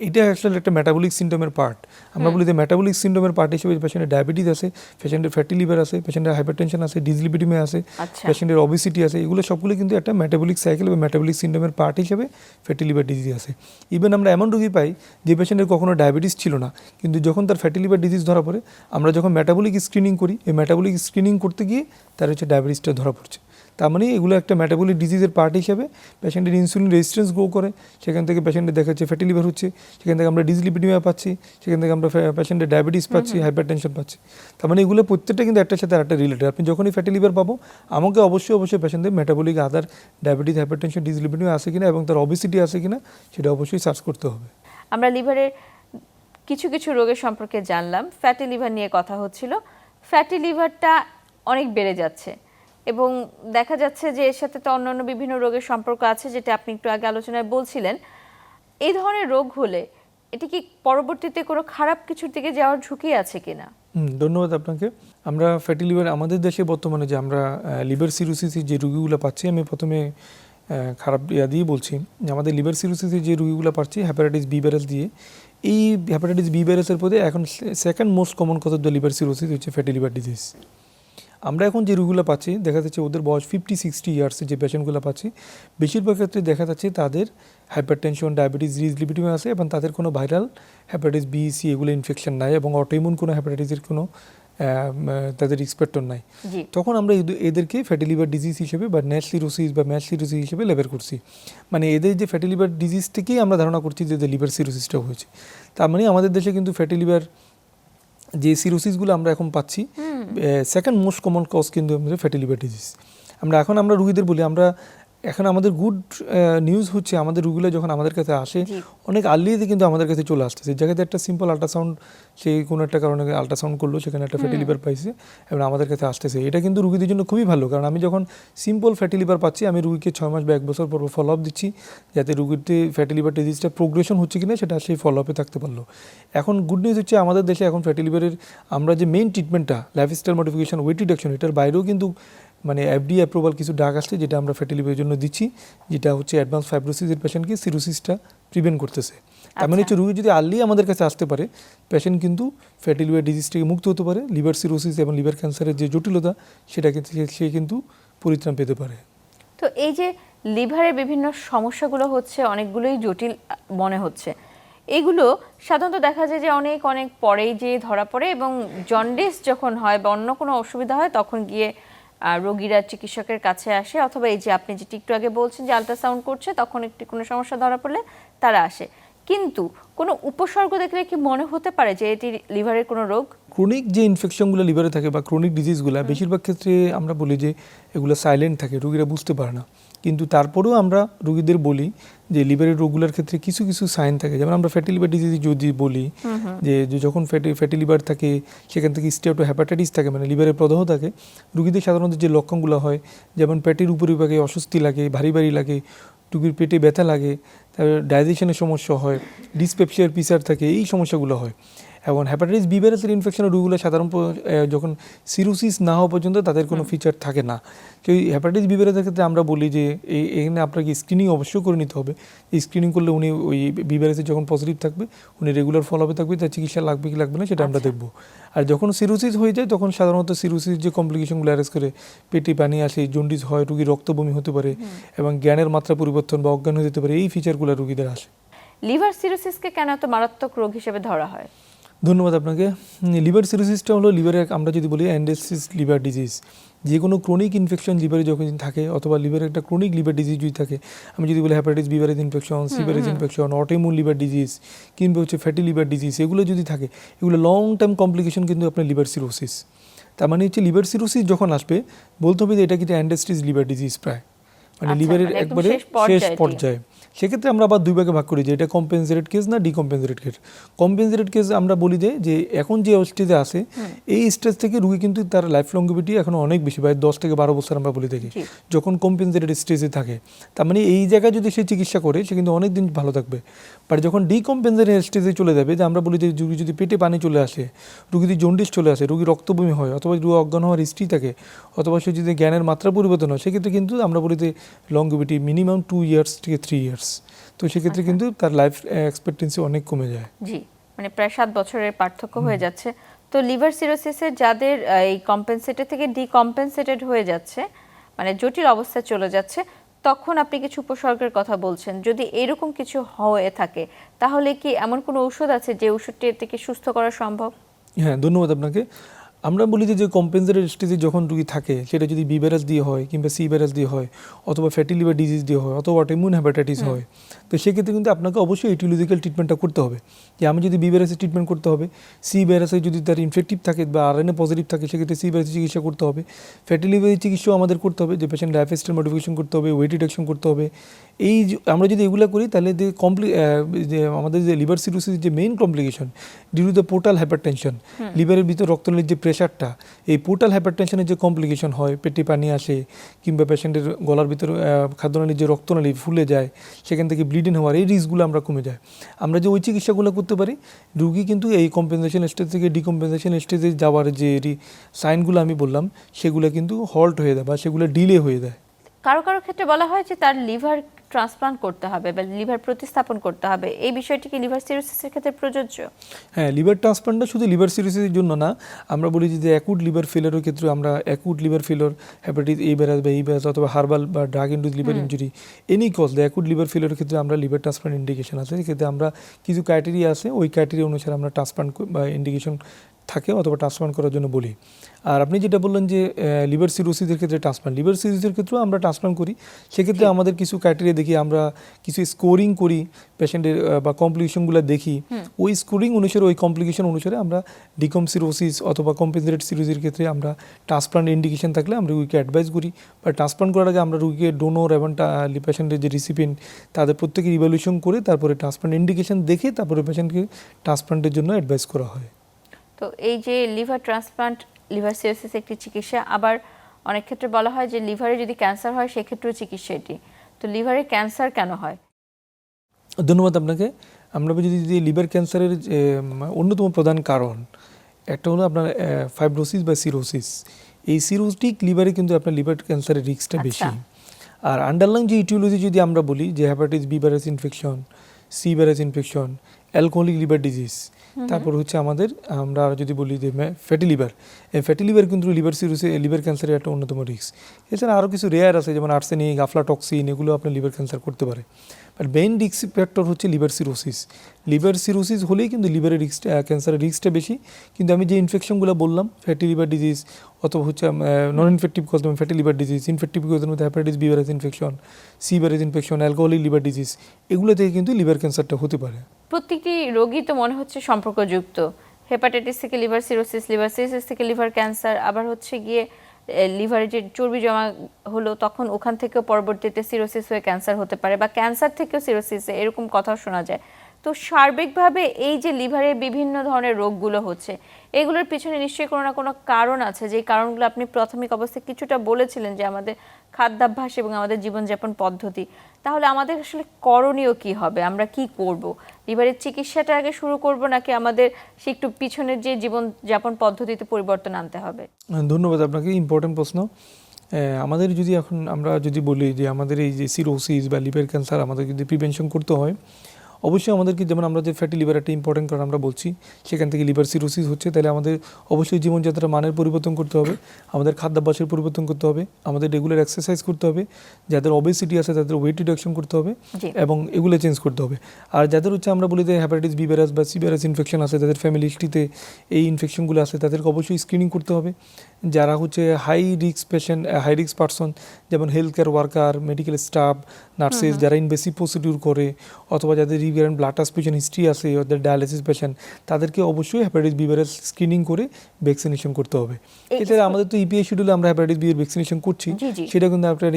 এটা অ্যাকচুয়ালি একটা মেটাবলিক সিন্ড্রোমের পার্ট। আমরা বলি যে মেটাবলিক সিন্ড্রোমের পার্ট হিসেবে পেশেন্টের ডায়াবেটিস আছে, পেশেন্টের ফ্যাটি লিভার আছে, পেশেন্টের হাইপারটেনশন আছে, ডিসলিপিডিমিয়া আছে, পেশেন্টের অবেসিটি আছে, এগুলো সবগুলো কিন্তু একটা মেটাবলিক সাইকেল বা মেটাবলিক সিন্ড্রোমের পার্ট হিসেবে ফ্যাটি লিভার ডিজিজ আছে। ইভেন আমরা এমন রোগী পাই যে পেশেন্টের কখনো ডায়াবেটিস ছিল না, কিন্তু যখন তার ফ্যাটি লিভার ডিজিজ ধরা পড়ে, আমরা যখন মেটাবলিক স্ক্রিনিং করি, এই মেটাবলিক স্ক্রিনিং করতে গিয়ে তার হচ্ছে ডায়াবেটিসটা ধরা পড়ছে। তার মানে এগুলো একটা মেটাবলিক ডিজিজের পার্ট হিসেবে পেশেন্টের ইনসুলিন রেজিস্ট্যান্স গ্রো করে, সেখান থেকে পেশেন্টের দেখা যাচ্ছে ফ্যাটি লিভার হচ্ছে, সেখান থেকে আমরা ডিসলিপিডিমিয়া পাচ্ছি, সেখান থেকে আমরা পেশেন্টের ডায়াবেটিস পাচ্ছি, হাইপারটেনশন পাচ্ছি। তার মানে এগুলো প্রত্যেকটা কিন্তু একটার সাথে একটা রিলেটেড। আপনি যখনই ফ্যাটি লিভার পাবো, আমাকে অবশ্যই পেশেন্টের মেটাবলিক আদার ডায়াবেটিস, হাইপারটেনশন, ডিসলিপিডিমিয়া আছে কিনা এবং তার অবেসিটি আছে কিনা সেটা অবশ্যই সার্চ করতে হবে। আমরা লিভারের কিছু কিছু রোগের সম্পর্কে জানলাম, ফ্যাটি লিভার নিয়ে কথা হচ্ছিল। ফ্যাটি লিভারটা অনেক বেড়ে যাচ্ছে এবং দেখা যাচ্ছে যে এর সাথে তো অন্যান্য বিভিন্ন রোগের সম্পর্ক আছে, যেটা আপনি একটু আগে আলোচনায় বলছিলেন। এই ধরনের রোগ হলে এটি কি পরবর্তীতে কোনো খারাপ কিছুর দিকে যাওয়ার ঝুঁকি আছে কিনা? ধন্যবাদ আপনাকে। আমরা ফ্যাটি লিভার আমাদের দেশে বর্তমানে যে আমরা লিভার সিরোসিসের যে রোগীগুলো পাচ্ছি, আমি প্রথমে খারাপ দিয়ে বলছি যে আমাদের লিভার সিরোসিসের যে রোগীগুলো পাচ্ছি হেপাটাইটিস বি ভাইরাস দিয়ে, এই হেপাটাইটিস বি ভাইরাসের পরে এখন second most common cause of the liver cirrhosis হচ্ছে ফ্যাটি লিভার ডিজিজ। আমরা এখন যে রোগীগুলো পাচ্ছি দেখা যাচ্ছে ওদের বয়স 50-60 ইয়ার্সে যে পেশেন্টগুলো পাচ্ছি, বেশিরভাগ ক্ষেত্রে দেখা যাচ্ছে তাদের হাইপারটেনশন, ডায়াবেটিস, ডিসলিপিডিমিয়া আছে এবং তাদের কোনো ভাইরাল হেপাটাইটিস বি, সি এগুলো ইনফেকশন নাই এবং অটোইমিউন কোনো হেপাটাইটিসের কোনো তাদের এক্সপেক্টর নাই। তখন আমরা এদেরকে ফ্যাটি লিভার ডিজিজ হিসেবে বা ন্যাশ সিরোসিস বা ম্যাশ সিরোসিস হিসেবে লেবেল করছি। মানে এদের যে ফ্যাটি লিভার ডিজিজ থেকেই আমরা ধারণা করছি যে লিভার সিরোসিসটাও হয়েছে। তার মানে আমাদের দেশে কিন্তু ফ্যাটি লিভার যে সিরোসিসগুলো আমরা এখন পাচ্ছি, সেকেন্ড মোস্ট কমন কজ কিন্তু আমাদের ফ্যাটি লিভার ডিজিজ। আমরা রুগীদের বলি, এখন আমাদের গুড নিউজ হচ্ছে আমাদের রুগীরা যখন আমাদের কাছে আসে অনেক আর্লিতে কিন্তু আমাদের কাছে চলে আসতেছে। জায়গাতে একটা সিম্পল আল্ট্রাসাউন্ড, সে কোনো একটা কারণে আল্ট্রাসাউন্ড করলো, সেখানে একটা ফ্যাটি লিভার পাইছে এবং আমাদের কাছে আসতেছে। এটা কিন্তু রুগীদের জন্য খুবই ভালো, কারণ আমি যখন সিম্পল ফ্যাটি লিভার পাচ্ছি, আমি রুগীকে 6 মাস বা 1 বছর পর ফলো আপ দিচ্ছি, যাতে রুগীতে ফ্যাটি লিভার ডিজিজটা প্রোগ্রেশন হচ্ছে কিনা সেটা সেই ফলো আপে থাকতে পারলো। এখন গুড নিউজ হচ্ছে আমাদের দেশে এখন ফ্যাটি লিভারের আমরা যে মেইন ট্রিটমেন্টটা লাইফস্টাইল মডিফিকেশন, ওয়েট রিডাকশন, এটার বাইরেও কিন্তু মানে এফডিএ অ্যাপ্রুভাল কিছু ড্রাগ আসছে যেটা আমরা ফ্যাটি লিভারের জন্য দিচ্ছি, যেটা হচ্ছে অ্যাডভান্স ফাইব্রোসিসের পেশেন্টকে সিরোসিসটা প্রিভেন্ট করতেছে। তার মানে হচ্ছে রোগী যদি আর্লি আমাদের কাছে আসতে পারে, পেশেন্ট কিন্তু ফ্যাটি লিভার ডিজিজ থেকে মুক্ত হতে পারে, লিভার সিরোসিস এবং লিভার ক্যান্সারের যে জটিলতা সেটা সে কিন্তু পরিত্রাণ পেতে পারে। তো এই যে লিভারের বিভিন্ন সমস্যাগুলো হচ্ছে, অনেকগুলোই জটিল মনে হচ্ছে, এগুলো সাধারণত দেখা যায় যে অনেক পরেই যে ধরা পড়ে এবং জন্ডিস যখন হয় বা অন্য কোনো অসুবিধা হয় তখন গিয়ে রোগীরা চিকিৎসকের কাছে আসে, অথবা এই যে আপনি যেটি একটু আগে বলছেন যে আল্ট্রাসাউন্ড করছে তখন একটি কোনো সমস্যা ধরা পড়লে তারা আসে। কিন্তু কোনো উপসর্গ দেখলে কি মনে হতে পারে যে এটি লিভারের কোনো রোগ? ক্রনিক যে ইনফেকশনগুলো লিভারে থাকে বা ক্রনিক ডিজিজগুলো বেশিরভাগ ক্ষেত্রে আমরা বলি যে এগুলো সাইলেন্ট থাকে, রোগীরা বুঝতে পারে না। কিন্তু তারপরেও আমরা রোগীদের বলি যে লিভারের রোগগুলোর ক্ষেত্রে কিছু কিছু সাইন থাকে, যেমন আমরা ফ্যাটি লিভার ডিজিজ যদি বলি যে যখন ফ্যাটি লিভার থাকে সেখান থেকে স্টেটোহেপাটাইটিস থাকে, মানে লিভারের প্রদাহ থাকে, রোগীদের সাধারণত যে লক্ষণগুলো হয় যেমন পেটের উপরিভাগে অস্বস্তি লাগে, ভারী ভারী লাগে, রোগীর পেটে ব্যথা লাগে, তারপরে ডাইজেশনের সমস্যা হয়, ডিসপেপসিয়ার পিসার থাকে, এই সমস্যাগুলো হয়। এবং হেপাটাইটিস বি ভাইরাসের ইনফেকশনের রোগগুলো সাধারণত যখন সিরোসিস না হওয়া পর্যন্ত তাদের কোনো ফিচার থাকে না। তো এই হেপাটাইটিস বি ভাইরাসের ক্ষেত্রে আমরা বলি যে এখানে আপনাকে স্ক্রিনিং অবশ্যই করে নিতে হবে। এই স্ক্রিনিং করলে উনি ওই বি ভাইরাসে যখন পজিটিভ থাকবে উনি রেগুলার ফলো আপে থাকবে, তার চিকিৎসা লাগবে কি লাগবে না সেটা আমরা দেখব। আর যখন সিরোসিস হয়ে যায় তখন সাধারণত সিরোসিস যে কমপ্লিকেশনগুলো অ্যারেস্ট করে পেটে পানি আসে, জন্ডিস হয়, রোগীর রক্ত বমি হতে পারে এবং জ্ঞানের মাত্রা পরিবর্তন বা অজ্ঞান হয়ে যেতে পারে, এই ফিচারগুলো রোগীদের আসে। লিভার সিরোসিসকে কেন এত মারাত্মক রোগ হিসেবে ধরা হয়? ধন্যবাদ আপনাকে। লিভার সিরোসিসটা হলো লিভারের, আমরা যদি বলি এন্ডোস্টেসিস লিভার ডিজিজ, যে কোনো ক্রনিক ইনফেকশন লিভারে যখন থাকে অথবা লিভারের একটা ক্রনিক লিভার ডিজিজ যদি থাকে, আমি যদি বলি hepatitis B virus infection, C virus infection, autoimmune liver disease কিংবা হচ্ছে ফ্যাটি লিভার ডিজিজ, এগুলো যদি থাকে এগুলো লং টার্ম কমপ্লিকেশন কিন্তু আপনার লিভার সিরোসিস। তার মানে হচ্ছে লিভার সিরোসিস যখন আসবে বলতে হবে যে এটা কিন্তু এন্ডোস্টেসিস লিভার ডিজিজ প্রায়, মানে লিভারের একবারে শেষ পর্যায়ে। সেক্ষেত্রে আমরা আবার দুই ভাগে ভাগ করি যে এটা কম্পেনসেটেড কেস না ডিকম্পেনসেটেড কেস। কম্পেনসেটেড কেস আমরা বলি যে এখন যে স্টেজে আছে এই স্টেজ থেকে রুগী কিন্তু তার লাইফ লংগিভিটি এখন অনেক বেশি, প্রায় 10 থেকে 12 বছর আমরা বলে থাকি যখন কম্পেনসেটেড স্টেজে থাকে। তার মানে এই জায়গায় যদি সে চিকিৎসা করে সে কিন্তু অনেক দিন ভালো থাকবে। বাট যখন ডিকম্পেনসেটেড স্টেজে চলে যাবে, যে আমরা বলি যে রুগী যদি পেটে পানি চলে আসে, রুগী যদি জন্ডিস চলে আসে, রুগী রক্তবমি হয়, অথবা রুগী অজ্ঞান হওয়ার হিস্ট্রি থাকে, অথবা সে যদি জ্ঞানের মাত্রা পরিবর্তন হয়, সেক্ষেত্রে কিন্তু আমরা বলি যে লংগিভিটি মিনিমাম 2 ইয়ার্স থেকে 3 ইয়ার্স। তো সেক্ষেত্রে কিন্তু তার লাইফ এক্সপেক্টেন্সি অনেক কমে যায়। জি, মানে প্রায় 7 বছরের পার্থক্য হয়ে যাচ্ছে। তো লিভার সিরোসিসের যাদের এই কম্পেনসেটেড থেকে ডিকম্পেনসেটেড হয়ে যাচ্ছে, মানে জটিল অবস্থায় চলে যাচ্ছে, তখন আপনি কিছু উপসর্গের কথা বলছেন। যদি এরকম কিছু হয়ে থাকে তাহলে কি এমন কোনো ঔষধ আছে যে ওষুধটি এর থেকে সুস্থ করা সম্ভব? হ্যাঁ, ধন্যবাদ আপনাকে। আমরা বলি যে কম্পেনসেটেড স্টেজে যখন রুগী থাকে সেটা যদি বি ভাইরাস দিয়ে হয় কিংবা সি ভাইরাস দিয়ে হয় অথবা ফ্যাটি লিভার ডিজিজ দিয়ে হয় অথবা অটোইমিউন হেপাটাইটিস হয়, তো সেক্ষেত্রে কিন্তু আপনাকে অবশ্যই এটিওলজিক্যাল ট্রিটমেন্টটা করতে হবে। যে আমি যদি বি ভাইরাসের ট্রিটমেন্ট করতে হবে, সি ভাইরাসে যদি তার ইনফেক্টিভ থাকে বা আরএনএ পজিটিভ থাকে সেক্ষেত্রে সি ভাইরাসের চিকিৎসা করতে হবে। ফ্যাটি লিভারের চিকিৎসাও আমাদের করতে হবে, যে পেশেন্ট লাইফস্টাইল মডিফিকেশন করতে হবে, ওয়েট রিডাকশন করতে হবে। এই আমরা যদি এগুলো করি তাহলে যে আমাদের যে লিভার সিরোসিস যে main complication due to the portal hypertension, লিভারের ভিতর রক্তনালীর যে প্রেশারটা, এই পোর্টাল হাইপারটেনশনের যে কমপ্লিকেশন হয়, পেটে পানি আসে কিংবা পেশেন্টের গলার ভিতরে খাদ্যনালীর যে রক্তনালী ফুলে যায়, সেখান থেকে ব্লিডিং হওয়ার এই রিস্কগুলো আমরা কমে যায়। আমরা যে ওই চিকিৎসাগুলো করতে পারি, রুগী কিন্তু এই কম্পেনসেশন স্টেজ থেকে ডিকম্পেনসেশন স্টেজে যাওয়ার যে সাইনগুলো আমি বললাম সেগুলো কিন্তু হল্ট হয়ে যায় বা সেগুলো ডিলে হয়ে যায়। কারো কারো ক্ষেত্রে বলা হয় যে তার লিভার ট্রান্সপ্লান্ট করতে হবে বা লিভার প্রতিস্থাপন করতে হবে, এই বিষয়টি কি লিভার সিরোসিসের ক্ষেত্রে প্রযোজ্য? হ্যাঁ, লিভার ট্রান্সপ্লান্টটা শুধু লিভার সিরোসিসের জন্য না, আমরা বলি যে অ্যাকুট লিভার ফেলিয়ারের ক্ষেত্রে আমরা acute liver failure, hepatitis A virus বা এই ভাইরাস অথবা হার্বাল বা drug induced liver injury, any cause the acute liver ফেলিয়ারের ক্ষেত্রে আমরা লিভার ট্রান্সপ্লান্ট ইন্ডিকেশন আছে। সেক্ষেত্রে আমরা কিছু ক্রাইটেরিয়া আছে, ওই ক্রাইটেরিয়া অনুসারে আমরা ট্রান্সপ্লান্ট বা ইন্ডিকেশন থাকে অথবা ট্রান্সপ্লান্ট করার জন্য বলি। আর আপনি যেটা বললেন যে লিভার সিরোসিসের ক্ষেত্রে ট্রান্সপ্লান্ট, লিভার সিরোসিসের ক্ষেত্রেও আমরা ট্রান্সপ্লান্ট করি। সেক্ষেত্রে আমাদের কিছু ক্রাইটেরিয়া দেখি, আমরা কিছু স্কোরিং করি পেশেন্টের বা কমপ্লিকেশনগুলো দেখি, ওই স্কোরিং অনুসারে ওই কমপ্লিকেশন অনুসারে আমরা ডিকম সিরোসিস অথবা কম্পেনসেটেড সিরোসিসের ক্ষেত্রে আমরা ট্রান্সপ্লান্ট ইন্ডিকেশন থাকলে আমরা রুগীকে অ্যাডভাইস করি। বা ট্রান্সপ্লান্ট করার আগে আমরা রুগীকে ডোনর এবং পেশেন্টের যে রিসিপিয়েন্ট তাদের প্রত্যেকের ইভ্যালুয়েশন করে তারপরে ট্রান্সপ্লান্ট ইন্ডিকেশন দেখে তারপরে পেশেন্টকে ট্রান্সপ্লান্টের জন্য অ্যাডভাইস করা হয়। তো এই যে লিভার ট্রান্সপ্লান্ট, লিভার সিরোসিস একটি চিকিৎসা, আবার অনেক ক্ষেত্রে বলা হয় যে লিভারে যদি ক্যান্সার হয় সেক্ষেত্রেও চিকিৎসা এটি। তো লিভারে ক্যান্সার কেন হয়? ধন্যবাদ আপনাকে। আমরা যদি লিভার ক্যান্সারের অন্যতম প্রধান কারণ একটা হলো আপনার ফাইব্রোসিস বা সিরোসিস। এই সিরোটিক লিভারে কিন্তু আপনার লিভার ক্যান্সারের রিস্কটা বেশি। আর আন্ডারলাইন যে ইটিওলজি যদি আমরা বলি যে hepatitis B virus infection, C virus infection, alcoholic liver disease, তারপর হচ্ছে আমাদের আমরা যদি বলি যে ফ্যাটি লিভার, এই ফ্যাটি লিভার কিন্তু লিভার সিরোসিস, লিভার ক্যান্সারের একটা অন্যতম রিস্ক। এছাড়া আরও কিছু রেয়ার আছে, যেমন আর্সেনিক, আফলাটক্সিন, এগুলো আপনার লিভার ক্যান্সার করতে পারে। বাট মেইন রিস্ক ফ্যাক্টর হচ্ছে লিভার সিরোসিস। লিভার সিরোসিস হলেই কিন্তু লিভারের রিস্কটা, ক্যান্সারের রিস্কটা বেশি। কিন্তু আমি যে ইনফেকশনগুলো বললাম, ফ্যাটি লিভার ডিজিজ অথবা হচ্ছে non infective cause fatty liver disease, infective কজের মধ্যে hepatitis B virus infection, C virus infection, alcoholic liver disease, এগুলো থেকে কিন্তু লিভার ক্যান্সারটা হতে পারে। প্রত্যেকটি রোগী তো মনে হচ্ছে সম্পর্কযুক্ত। হেপাটাইটিস থেকে লিভার সিরোসিস থেকে লিভার ক্যান্সার, আবার হচ্ছে গিয়ে লিভারে যে চর্বি জমা হলো তখন ওখান থেকেও পরবর্তীতে সিরোসিস হয়ে ক্যান্সার হতে পারে, বা ক্যান্সার থেকেও সিরোসিস, এরকম কথাও শোনা যায়। তো সার্বিকভাবে এই যে লিভারে বিভিন্ন ধরনের রোগগুলো হচ্ছে, এগুলোর পিছনে নিশ্চয়ই কোনো না কোনো কারণ আছে, যে কারণগুলো আপনি প্রাথমিক অবস্থায় কিছুটা বলেছিলেন, যে আমাদের খাদ্যাভ্যাস এবং আমাদের জীবনযাপন পদ্ধতি। তাহলে আমাদের আসলে করণীয় কি হবে, আমরা কি করব? লিভারের চিকিৎসাটা আগে শুরু করব, নাকি আমাদের সে একটু পিছনের যে জীবনযাপন পদ্ধতিতে পরিবর্তন আনতে হবে? ধন্যবাদ আপনাকে, ইম্পর্টেন্ট প্রশ্ন। আমাদের যদি এখন আমরা যদি বলি যে আমাদের এই যে সিরোসিস বা লিভার ক্যান্সার আমাদের যদি প্রিভেনশন করতে হয়, অবশ্যই আমাদেরকে, যেমন আমরা যে ফ্যাটি লিভার একটা ইম্পর্টেন্ট কারণ আমরা বলছি, সেখান থেকে লিভার সিরোসিস হচ্ছে, তাহলে আমাদের অবশ্যই জীবনযাত্রার মানের পরিবর্তন করতে হবে, আমাদের খাদ্যাভ্যাসের পরিবর্তন করতে হবে, আমাদের রেগুলার এক্সারসাইজ করতে হবে, যাদের ওবেসিটি আছে তাদের ওয়েট রিডাকশন করতে হবে এবং এগুলো চেঞ্জ করতে হবে। আর যাদের হচ্ছে আমরা বলি যে হ্যাপাটাইটিস বি ভাইরাস বা সি ভাইরাস ইনফেকশন আছে, তাদের ফ্যামিলি হিস্ট্রিতে এই ইনফেকশনগুলো আছে, তাদেরকে অবশ্যই স্ক্রিনিং করতে হবে। যারা হচ্ছে high risk patient, high risk person, যেমন health care worker, medical staff, nurses, যারা ইনভেসিভ প্রসিডিউর করে, অথবা যাদের রিকারেন্ট ব্লাড ট্রান্সফিউশন হিস্ট্রি আছে, ওদের ডায়ালিসিস পেশেন্ট, তাদেরকে অবশ্যই হ্যাপাটাইটিস বি ভাইরাস স্ক্রিনিং করে ভ্যাকসিনেশন করতে হবে। এছাড়া আমাদের তো ইপিআই শিডিউলে আমরা হ্যাপাটাইটিস বি এর ভ্যাকসিনেশন করছি, সেটা কিন্তু একটা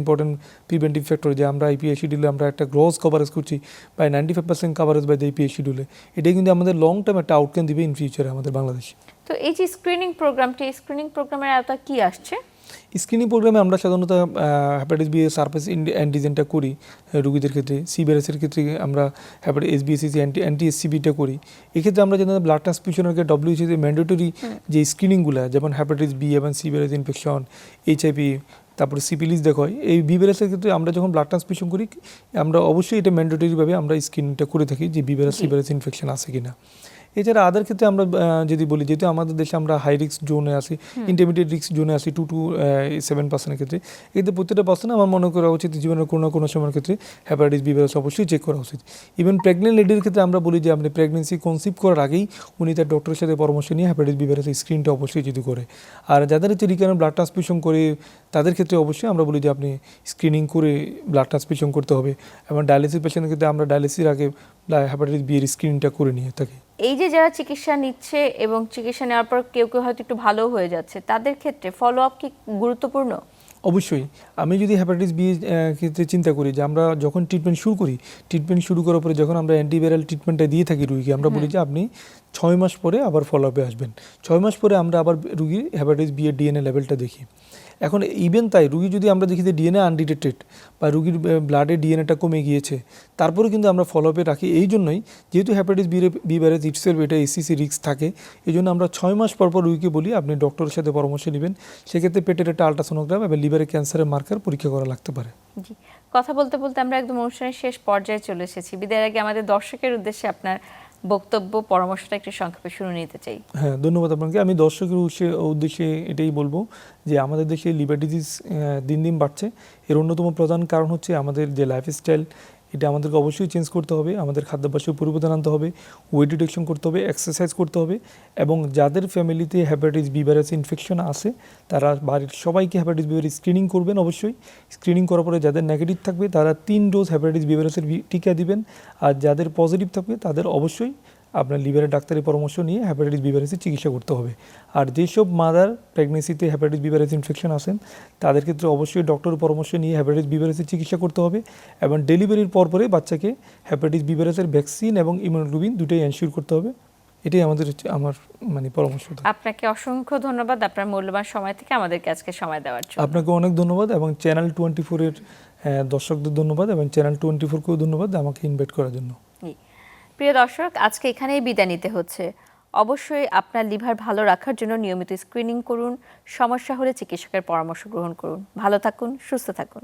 ইম্পর্টেন্ট প্রিভেন্টিভ ফ্যাক্টর, যে আমরা ইপিআই শিডিউলে আমরা একটা গ্রস কভারেজ করছি, প্রায় 95% কভারেজ বাই দ্য ইপিআই শিডিউলে। এটাই কিন্তু আমাদের লং টার্ম একটা আউটকাম দিবে ইন ফিউচারে আমাদের বাংলাদেশে। তো এই যে স্ক্রিনিং প্রোগ্রামের আওতা কি আসছে? স্ক্রিনিং প্রোগ্রামে আমরা সাধারণত হ্যাপাটাইটিস বি সারফেস অ্যান্টিজেনটা করি রোগীদের ক্ষেত্রে, সি ভাইরাসের ক্ষেত্রে আমরা হ্যাপাটাইটিস এসবিএসসি অ্যান্টি এসসিবিটা করি। এক্ষেত্রে আমরা যেন ব্লাড ট্রান্সফিউশনের ডব্লিউএইচও যে ম্যান্ডেটরি যে স্ক্রিনিংগুলো, যেমন হ্যাপাটাইটিস বি এবং সি ভাইরাস ইনফেকশন, এইচআইভি, তারপরে সিপিলিস দেখা হয়, এই বি ভাইরাসের ক্ষেত্রে আমরা যখন ব্লাড ট্রান্সফিউশন করি, আমরা অবশ্যই এটা ম্যান্ডেটরিভাবে আমরা স্ক্রিনিংটা করে থাকি যে B virus C virus infection আছে কিনা। এছাড়া আদার ক্ষেত্রে আমরা যদি বলি, যেহেতু আমাদের দেশে আমরা হাই রিস্ক জোনে আছি, ইন্টারমিডিয়েট রিস্ক জোনে আছি 2 to 7% ক্ষেত্রে, এতে প্রত্যেকটা পার্সন আমার মনে করা উচিত জীবনের কোনো না কোনো সময়ের ক্ষেত্রে হ্যাপাটাইটিস বি ভাইরাস অবশ্যই চেক করা উচিত। ইভেন প্রেগনেন্ট লেডির ক্ষেত্রে আমরা বলি যে আপনি প্রেগনেন্সি কনসিভ করার আগেই উনি তার ডক্টরের সাথে পরামর্শ নিয়ে হ্যাপাটাইটিস বি ভাইরাসের স্ক্রিনটা অবশ্যই যদি করে। আর যাদের হচ্ছে রিকারেন্ট ব্লাড ট্রান্সফিউশন করে, তাদের ক্ষেত্রে অবশ্যই আমরা বলি যে আপনি স্ক্রিনিং করে ব্লাড ট্রান্সফিউশন করতে হবে। এবং ডায়ালিসিস পেশেন্টের ক্ষেত্রে আমরা ডায়ালিসিসের আগে হ্যাপাটাইটিস বি এর স্ক্রিনিংটা করে নিয়ে থাকি। এই যে যারা চিকিৎসা নিচ্ছে এবং চিকিৎসা নেওয়ার পর কেউ কেউ হয়তো একটু ভালো হয়ে যাচ্ছে, তাদের ক্ষেত্রে ফলো আপ কি গুরুত্বপূর্ণ? অবশ্যই। আমি যদি হ্যাপাটাইটিস বি ক্ষেত্রে চিন্তা করি, যে আমরা যখন ট্রিটমেন্ট শুরু করার পরে যখন আমরা অ্যান্টিভাইরাল ট্রিটমেন্টটা দিয়ে থাকি রুগীকে, আমরা বলি যে আপনি 6 মাস পরে আবার ফলো আপে আসবেন। 6 মাস পরে আমরা আবার রুগীর হ্যাপাটাইটিস বি এর ডিএনএ লেভেলটা দেখি। এখন ইভেন তাই রুগী যদি আমরা দেখি যে ডিএনএ আনডিটেক্টেড বা রুগীর ব্লাডে ডিএনএটা কমে গিয়েছে, তারপরে কিন্তু আমরা ফলো আপে রাখি। এই জন্যই, যেহেতু হ্যাপাটাইটিস বি ভাইরাস ইটসেলফ এটা এসিসি রিস্ক থাকে, এই জন্য আমরা 6 মাস পর রুগীকে বলি আপনি ডক্টরের সাথে পরামর্শ নেবেন। সেক্ষেত্রে পেটের একটা আলট্রাসোনোগ্রাম এবং লিভারের ক্যান্সারের মার্কার পরীক্ষা করা লাগতে পারে। জি, কথা বলতে বলতে আমরা একদম অনুষ্ঠানের শেষ পর্যায়ে চলে এসেছি। বিদায়ের আগে আমাদের দর্শকের উদ্দেশ্যে আপনার বক্তব্য, পরামর্শটা একটু সংক্ষেপে শুনে নিতে চাই। হ্যাঁ, ধন্যবাদ আপনাকে। আমি দর্শকের উদ্দেশ্যে এটাই বলবো যে আমাদের দেশে লিভার ডিজিজ দিন দিন বাড়ছে। এর অন্যতম প্রধান কারণ হচ্ছে আমাদের যে লাইফস্টাইল, এটা আমাদেরকে অবশ্যই চেঞ্জ করতে হবে। আমাদের খাদ্যাভ্যাসে পরিবর্তন আনতে হবে, ওয়েট রিডাকশন করতে হবে, এক্সারসাইজ করতে হবে। এবং যাদের ফ্যামিলিতে হ্যাপাটাইটিস বি ভাইরাস ইনফেকশন আছে, তারা বাড়ির সবাইকে হ্যাপাটাইটিস বি ভাইরাস স্ক্রিনিং করবেন। অবশ্যই স্ক্রিনিং করার পরে যাদের নেগেটিভ থাকবে তারা 3 ডোজ হ্যাপাটাইটিস বি ভাইরাসের টিকা দিবেন। আর যাদের পজিটিভ থাকবে তাদের অবশ্যই আপনার লিভারের ডাক্তারের পরামর্শ নিয়ে হ্যাপাটাইটিস বি ভাইরাসের চিকিৎসা করতে হবে। আর যেসব মাদার প্রেগনেন্সিতে হ্যাপাটাইটিস বি ভাইরাস ইনফেকশন আসেন, তাদের ক্ষেত্রে অবশ্যই ডক্টরের পরামর্শ নিয়ে হ্যাপাটাইটিস বি ভাইরাসের চিকিৎসা করতে হবে। এবং ডেলিভারির পরে বাচ্চাকে হ্যাপাটাইটিস বি ভাইরাসের ভ্যাকসিন এবং ইমিউনোগ্লোবিন দুটোই এনশিওর করতে হবে। এটাই আমার পরামর্শ। আপনাকে অসংখ্য ধন্যবাদ আপনার মূল্যবান সময় থেকে আমাদেরকে আজকে সময় দেওয়ার জন্য। আপনাকে অনেক ধন্যবাদ এবং চ্যানেল 24 এর দর্শকদের ধন্যবাদ এবং চ্যানেল 24কেও ধন্যবাদ আমাকে ইনভাইট করার জন্য। প্রিয় দর্শক, আজকে এখানেই বিদায় নিতে হচ্ছে। অবশ্যই আপনার লিভার ভালো রাখার জন্য নিয়মিত স্ক্রিনিং করুন, সমস্যা হলে চিকিৎসকের পরামর্শ গ্রহণ করুন। ভালো থাকুন, সুস্থ থাকুন।